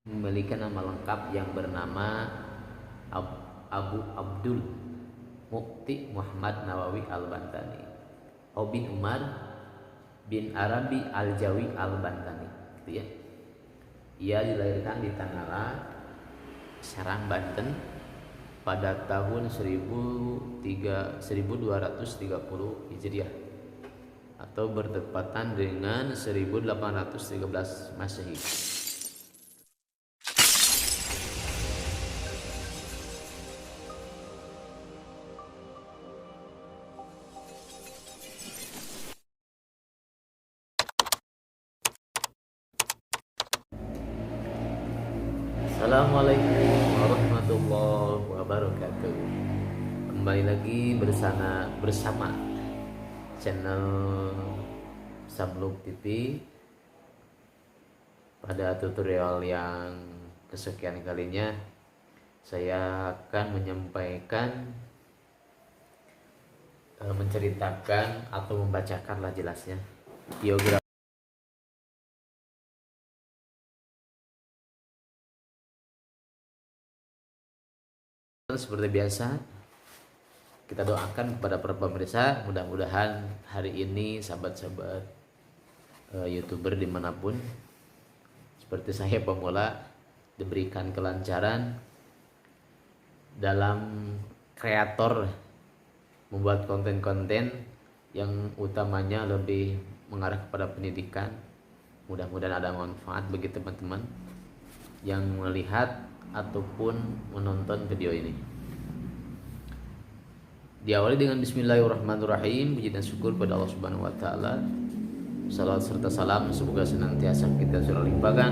memiliki nama lengkap yang bernama Abu Abdul Mukti Muhammad Nawawi Al-Bantani bin Umar bin Arabi Al-Jawi Al-Bantani, gitu ya. Ia dilahirkan di Tangerang, Serang, Banten pada tahun 1230 Hijriah atau bertepatan dengan 1813 Masehi. Assalamualaikum warahmatullahi wabarakatuh. Kembali lagi bersama channel Sabluk TV. Pada tutorial yang kesekian kalinya, saya akan menceritakan atau membacakanlah jelasnya biografi. Seperti biasa, kita doakan kepada para pemirsa, mudah-mudahan hari ini sahabat-sahabat YouTuber dimanapun seperti saya pemula diberikan kelancaran dalam kreator membuat konten-konten yang utamanya lebih mengarah kepada pendidikan. Mudah-mudahan ada manfaat bagi teman-teman yang melihat ataupun menonton video ini. Diawali dengan bismillahirrahmanirrahim, puji dan syukur pada Allah Subhanahu wa taala. Salawat serta salam semoga senantiasa kita selalu limpahkan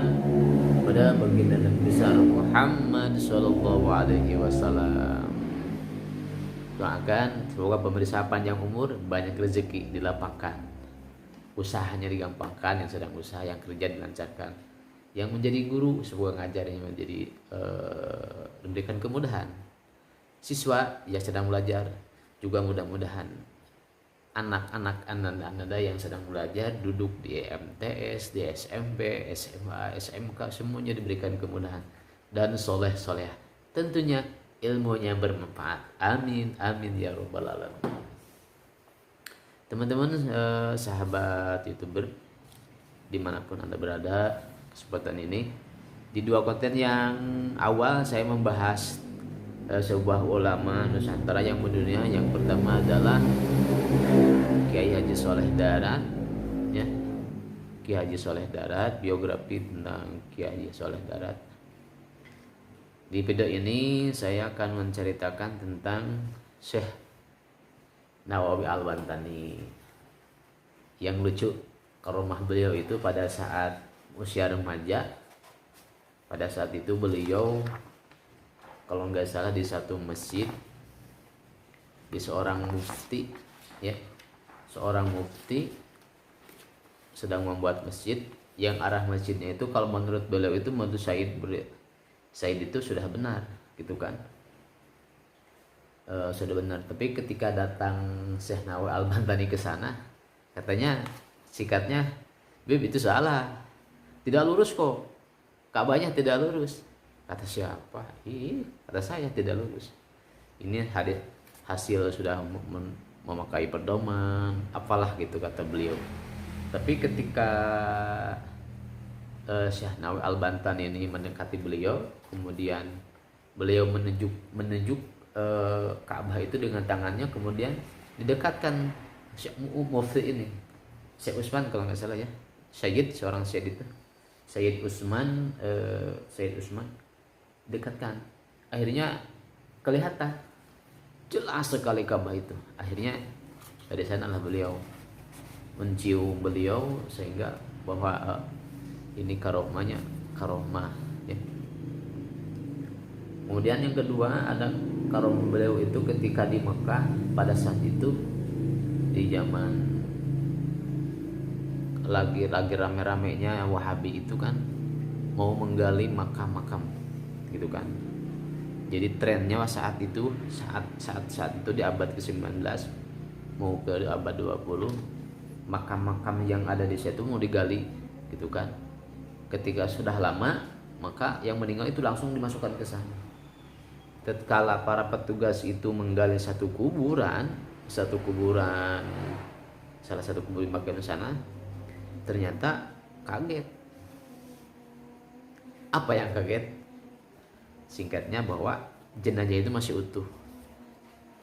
pada baginda Nabi besar Muhammad sallallahu alaihi wasallam. Doakan semoga pemirsa panjang umur, banyak rezeki dilapangkan, usahanya digampangkan, yang sedang usaha, yang kerja dilancarkan, yang menjadi guru semoga ngajarnya menjadi diberikan kemudahan. Siswa yang sedang belajar juga mudah-mudahan anak-anak anda yang sedang belajar duduk di MTS, di SMP, SMA, SMK semuanya diberikan kemudahan dan soleh-soleh. Tentunya ilmunya bermanfaat. Amin amin ya robbal alamin. Teman-teman sahabat YouTuber dimanapun anda berada, kesempatan ini di dua konten yang awal saya membahas sebuah ulama Nusantara yang mendunia. Yang pertama adalah Kiai Haji Soleh Darat, ya. Kiai Haji Soleh Darat, biografi tentang Kiai Haji Soleh Darat. Di video ini saya akan menceritakan tentang Syekh Nawawi Al-Bantani. Yang lucu, karomah beliau itu pada saat usia remaja, pada saat itu beliau kalau nggak salah di satu masjid, di seorang mufti, ya, seorang mufti sedang membuat masjid yang arah masjidnya itu kalau menurut beliau itu menurut Said itu sudah benar, gitu kan, sudah benar. Tapi ketika datang Syekh Nawawi Al-Bantani ke sana, katanya sikatnya, Bib itu salah, tidak lurus kok, Ka'bahnya tidak lurus. Kata siapa? Kata saya tidak lurus. Ini hasil sudah memakai pedoman, apalah gitu kata beliau. Tapi ketika Syekh Nawawi Al-Bantani ini mendekati beliau, kemudian beliau menunjuk Ka'bah itu dengan tangannya, kemudian didekatkan Syekh Mufti ini, Syekh Utsman kalau nggak salah ya, seorang Syed itu, Syed Utsman dekatkan. Akhirnya kelihatan jelas sekali Ka'bah itu. Akhirnya dari sanalah beliau mencium beliau sehingga bahwa ini karomah ya. Kemudian yang kedua ada karomah beliau itu ketika di Mekah pada saat itu di zaman lagi rame-ramenya Wahabi itu kan mau menggali makam-makam, gitu kan. Jadi trennya saat itu di abad ke-19 mau ke abad 20, makam-makam yang ada di situ mau digali, gitu kan. Ketika sudah lama maka yang meninggal itu langsung dimasukkan ke sana. Tatkala para petugas itu menggali satu kuburan, salah satu kuburan bagian sana, ternyata kaget. Apa yang kaget? Singkatnya bahwa jenazah itu masih utuh,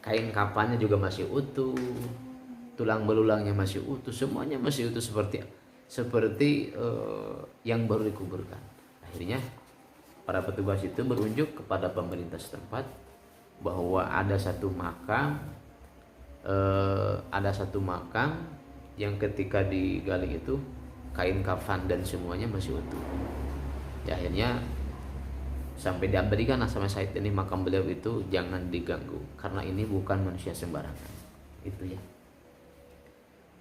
kain kafannya juga masih utuh, tulang belulangnya masih utuh, semuanya masih utuh seperti yang baru dikuburkan. Akhirnya para petugas itu berunjuk kepada pemerintah setempat bahwa ada satu makam yang ketika digali itu kain kafan dan semuanya masih utuh. Ya, akhirnya sampai diberikan sama Said ini makam beliau itu jangan diganggu karena ini bukan manusia sembarangan. Itu ya.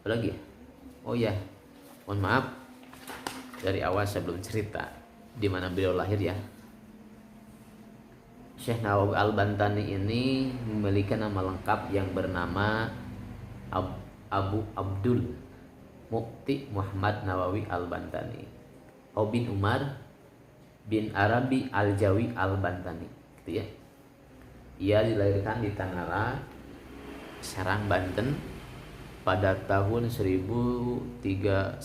Apalagi ya? Oh ya, mohon maaf dari awal saya belum cerita di mana beliau lahir ya. Syekh Nawawi Al-Bantani ini memiliki nama lengkap yang bernama Abu Abdul Mukti Muhammad Nawawi Al-Bantani bin Umar bin Arabi Al-Jawi Al-Bantani, gitu ya. Ia dilahirkan di Tanara, Serang, Banten pada tahun 1230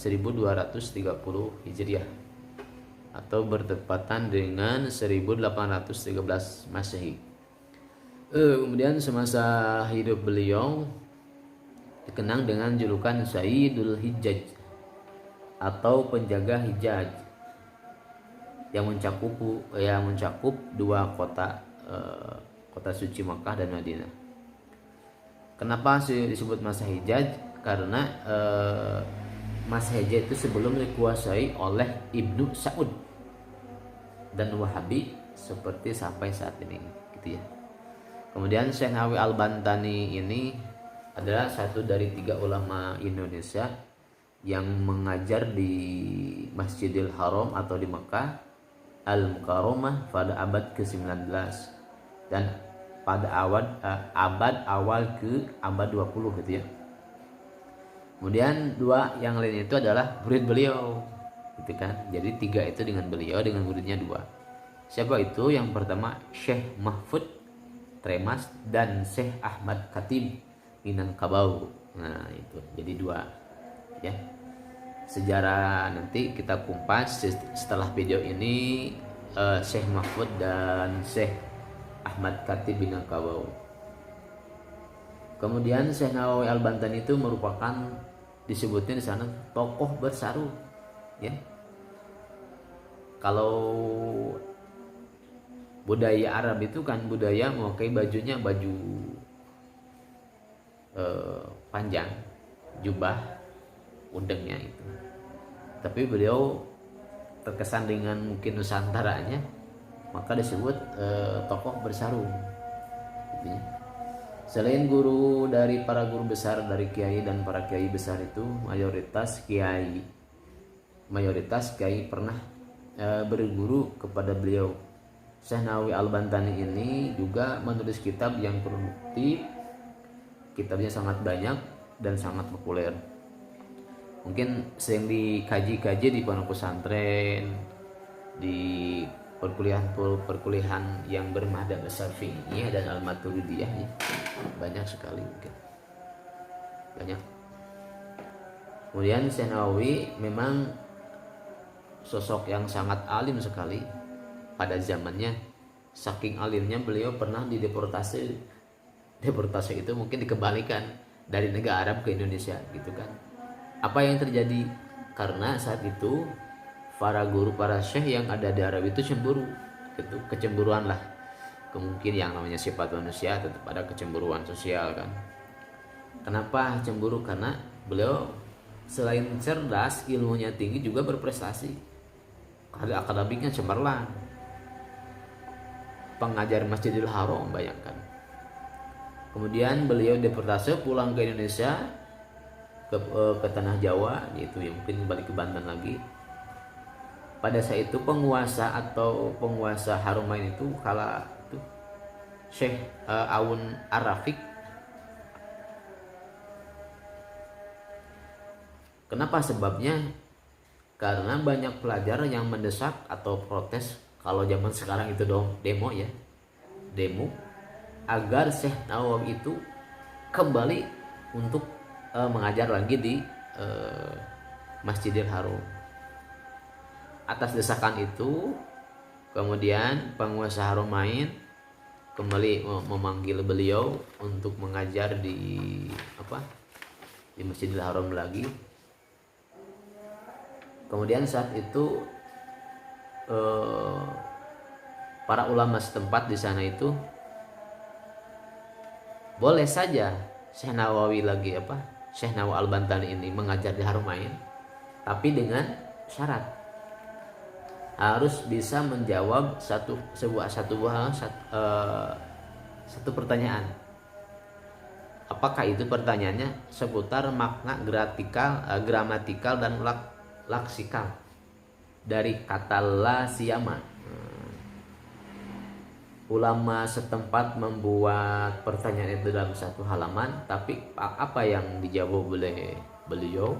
Hijriah atau bertepatan dengan 1813 Masehi. Kemudian semasa hidup beliau dikenang dengan julukan Sayyidul Hijjaj atau penjaga Hijaz yang mencakup dua kota suci Makkah dan Madinah. Kenapa disebut masa Hijaz? Karena masa Hijaz itu sebelum dikuasai oleh Ibnu Saud dan Wahabi seperti sampai saat ini, gitu ya. Kemudian Syekh Nawawi Al-Bantani ini adalah satu dari 3 ulama Indonesia yang mengajar di Masjidil Haram atau di Mekah Al-Mukarramah pada abad ke-19 dan pada abad awal ke abad 20, gitu ya. Kemudian 2 yang lain itu adalah murid beliau, gitu kan. Jadi 3 itu dengan beliau, dengan muridnya 2. Siapa itu? Yang pertama Syekh Mahfud Tremas dan Syekh Ahmad Khatib Minangkabau. Nah, itu jadi 2 ya. Sejarah nanti kita kumpas setelah video ini. Syekh Mahfud dan Syekh Ahmad Khatib Minangkabau. Kemudian Syekh Nawawi Al-Bantani itu merupakan disebutnya di sana tokoh bersarung ya. Kalau budaya Arab itu kan budaya memakai bajunya baju panjang, jubah, udengnya itu. Tapi beliau terkesan dengan mungkin nusantaranya, maka disebut tokoh bersarung. Gitu ya. Selain guru dari para guru besar dari kiai dan para kiai besar itu, mayoritas kiai pernah berguru kepada beliau. Syekh Nawawi Al-Bantani ini juga menulis kitab yang produktif. Kitabnya sangat banyak dan sangat populer. Mungkin sering dikaji-kaji di pondok pesantren, di perkuliahan yang bermadhab Syafi'iyah dan Al-Maturidiyah ya. Banyak sekali mungkin. Banyak. Kemudian Syekh Nawawi memang sosok yang sangat alim sekali pada zamannya. Saking alimnya beliau pernah dideportasi. Deportasi itu mungkin dikembalikan dari negara Arab ke Indonesia, gitu kan. Apa yang terjadi? Karena saat itu para guru, para syekh yang ada di Arab itu cemburu, gitu, kecemburuan lah. Mungkin yang namanya sifat manusia tetap ada kecemburuan sosial kan. Kenapa cemburu? Karena beliau selain cerdas, ilmunya tinggi, juga berprestasi. Ada akademiknya cemerlang. Pengajar Masjidil Haram, bayangkan. Kemudian beliau deportasi pulang ke Indonesia, ke tanah Jawa, yaitu yang mungkin balik ke Banten lagi. Pada saat itu penguasa Haramain itu kala itu Syekh Aun Ar-Rafiq. Kenapa sebabnya? Karena banyak pelajar yang mendesak atau protes Kalau zaman sekarang itu dong demo ya, demo agar Syekh Nawawi itu kembali untuk mengajar lagi di Masjidil Haram. Atas desakan itu, kemudian penguasa Haramain kembali memanggil beliau untuk mengajar di Masjidil Haram lagi. Kemudian saat itu para ulama setempat di sana itu boleh saja Syekh Nawawi Syekh Nawawi Al-Bantani ini mengajar di Haramain, tapi dengan syarat harus bisa menjawab satu pertanyaan. Apakah itu pertanyaannya seputar makna gramatikal dan laksikal dari kata la siyama. Ulama setempat membuat pertanyaan itu dalam satu halaman, tapi apa yang dijawab oleh beliau?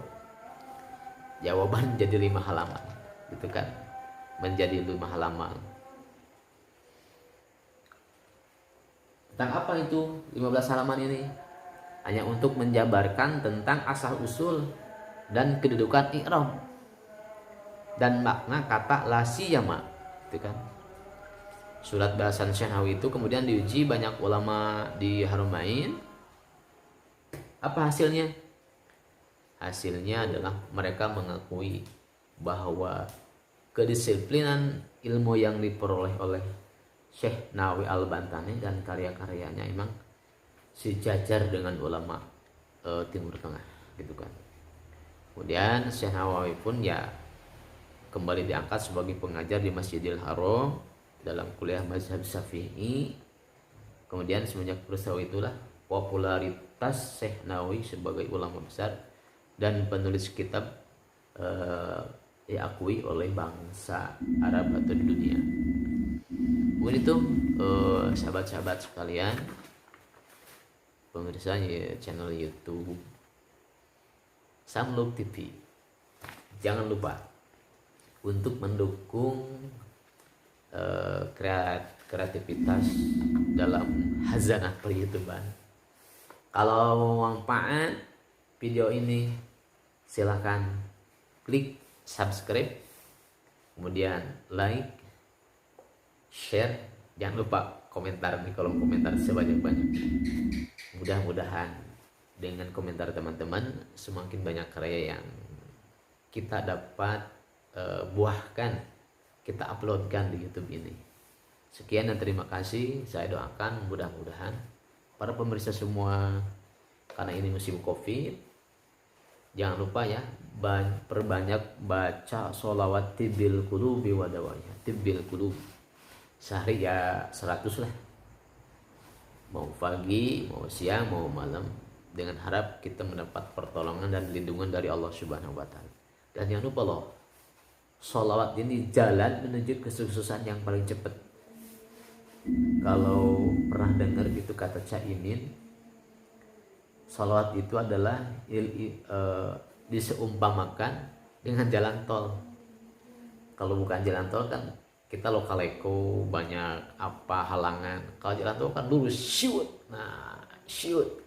Jawaban jadi 5 halaman, gitu kan? Menjadi 5 halaman. Tentang apa itu 15 halaman ini? Hanya untuk menjabarkan tentang asal usul dan kedudukan i'rab dan makna kata la siyama, gitu kan? Surat bahasan Syekh Nawawi itu kemudian diuji banyak ulama di Haramain. Apa hasilnya? Hasilnya adalah mereka mengakui bahwa kedisiplinan ilmu yang diperoleh oleh Syekh Nawawi Al-Bantani dan karya-karyanya memang sejajar dengan ulama Timur Tengah, gitu kan. Kemudian Syekh Nawawi pun ya kembali diangkat sebagai pengajar di Masjidil Haram dalam kuliah mazhab Syafi'i. Kemudian semenjak peristiwa itulah popularitas Syekh Nawawi sebagai ulama besar dan penulis kitab diakui oleh bangsa Arab atau di dunia. Kemudian itu sahabat-sahabat sekalian, pemirsa channel YouTube Samluk TV, jangan lupa untuk mendukung kreativitas dalam hazanah per-YouTubean. Kalau manfaat video ini, silahkan klik subscribe, kemudian like, share, jangan lupa komentar di kolom komentar sebanyak-banyak. Mudah-mudahan dengan komentar teman-teman semakin banyak karya yang kita dapat buahkan, kita uploadkan di YouTube ini. Sekian dan terima kasih. Saya doakan mudah-mudahan para pemirsa semua, karena ini musim Covid, jangan lupa ya, perbanyak baca sholawat tibbil qulubi wa dawaiha. Tibbil qulub sehari ya 100 lah, mau pagi, mau siang, mau malam, dengan harap kita mendapat pertolongan dan lindungan dari Allah Subhanahu wa Ta'ala. Dan jangan lupa loh, sholawat ini jalan menuju kesuksesan yang paling cepat. Kalau pernah dengar gitu kata Caimin, sholawat itu adalah diseumpamakan dengan jalan tol. Kalau bukan jalan tol kan kita lokaleko, banyak halangan. Kalau jalan tol kan lurus, shoot. Nah, shoot